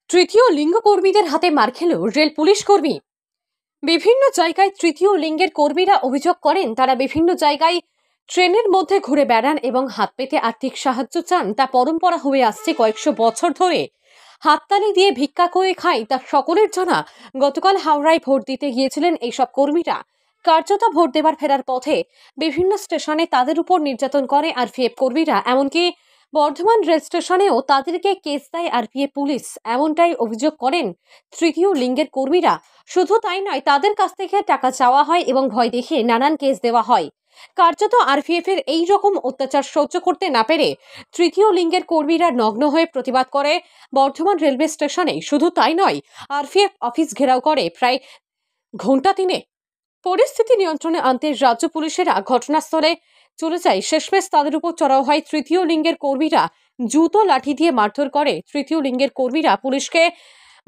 তৃতীয় লিঙ্গ কর্মীদের হাতে মার খেল রেল পুলিশ কর্মী। বিভিন্ন জায়গায় তৃতীয় লিঙ্গের কর্মীরা অভিযোগ করেন তারা বিভিন্ন জায়গায় ট্রেনের মধ্যে ঘুরে বেড়ান এবং হাত পেতে আর্থিক সাহায্য চান। তা পরম্পরা হয়ে আসছে কয়েকশো বছর ধরে। হাততালি দিয়ে ভিক্ষা করে খায় তা সকলের জানা। গতকাল হাওড়ায় ভোট দিতে গিয়েছিলেন এইসব কর্মীরা। কার্যত ভোট দেবার ফেরার পথে বিভিন্ন স্টেশনে তাদের উপর নির্যাতন করে আরপিএফ কর্মীরা। এমনকি বর্ধমান রেল স্টেশনেও তাদেরকে কেস দেয় আরপিএফ পুলিশ, এমনটাই অভিযোগ করেন তৃতীয় লিঙ্গের কর্মীরা। শুধু তাই নয়, তাদের কাছ থেকে টাকা চাওয়া হয় এবং ভয় দেখিয়ে নানান কেস দেওয়া হয়। কার্যত আরপিএফ এর এই রকম অত্যাচার সহ্য করতে না পেরে তৃতীয় লিঙ্গের কর্মীরা নগ্ন হয়ে প্রতিবাদ করে বর্ধমান রেলওয়ে স্টেশনে। শুধু তাই নয়, আরপিএফ অফিস ঘেরাও করে প্রায় ঘন্টা তিনে। পরিস্থিতি নিয়ন্ত্রণে আনতে রাজ্য পুলিশেরা ঘটনাস্থলে চলে যায়। শেষমেশ তাদের উপর চড়াও হয় তৃতীয় লিঙ্গের কর্মীরা। জুতো লাঠি দিয়ে মারধর করে তৃতীয় লিঙ্গের কর্মীরা। পুলিশকে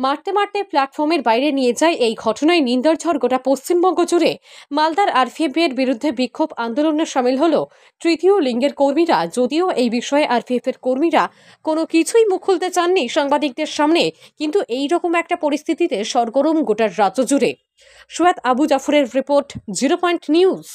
মারতে মারতে প্ল্যাটফর্মের বাইরে নিয়ে যায়। এই ঘটনায় নিন্দার ঝড় গোটা পশ্চিমবঙ্গ জুড়ে। মালদার আরপিএফ এর বিরুদ্ধে বিক্ষোভ আন্দোলনে সামিল হলো তৃতীয় লিঙ্গের কর্মীরা। যদিও এই বিষয়ে আরপিএফ এর কর্মীরা কোনো কিছুই মুখ খুলতে চাননি সাংবাদিকদের সামনে, কিন্তু এই রকম একটা পরিস্থিতিতে সরগরম গোটা রাজ্য জুড়ে। সৈয়দ আবু জাফরের report, 0 point news.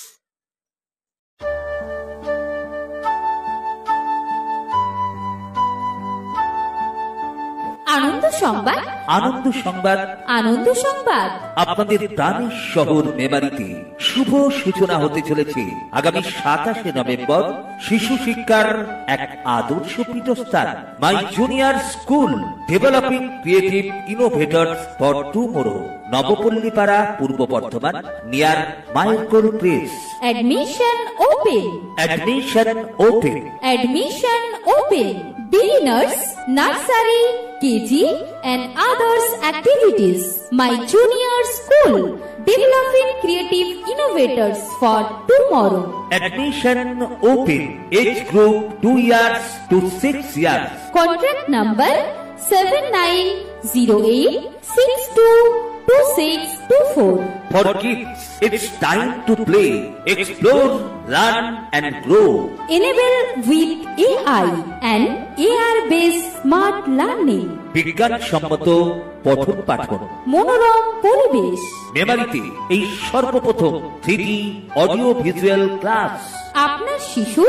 Ananda Sangbad, Ananda Sangbad, Ananda সংবাদ। আপনাদের প্রাণের শহর মেমারিতে শুভ সূচনা হতে চলেছে আগামী 27 নভেম্বর শিশু শিক্ষার এক আদর্শ পীঠস্থান my junior school developing creative innovators for tomorrow, Nabapallipara, Purba Bardhaman, near মাইলকোল press. Admission open. Admission open. Admission open. Beginners, nursery, KG and others activities. My junior school, developing creative innovators for tomorrow. Admission open. Age group 2 years to 6 years. Contract number 7908622624. For kids, it's time to play, explore, learn and grow. Enable with AI and AR-based smart learning. বিজ্ঞান সম্মত পঠন পাঠন, মনোরম পরিবেশ। মেমারিতে এই সর্বপ্রথম 3D audio visual class. আপনার শিশু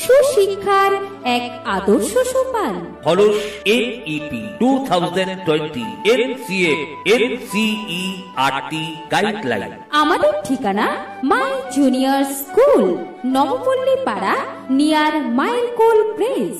সুশিক্ষার এক আদর্শ সোপান। Halls NEP 2020 NCF NCERT guideline. আমাদের ঠিকানা মাই জুনিয়র স্কুল, নবপল্লী পাড়া, নিয়ার মাইলকোল প্রেস।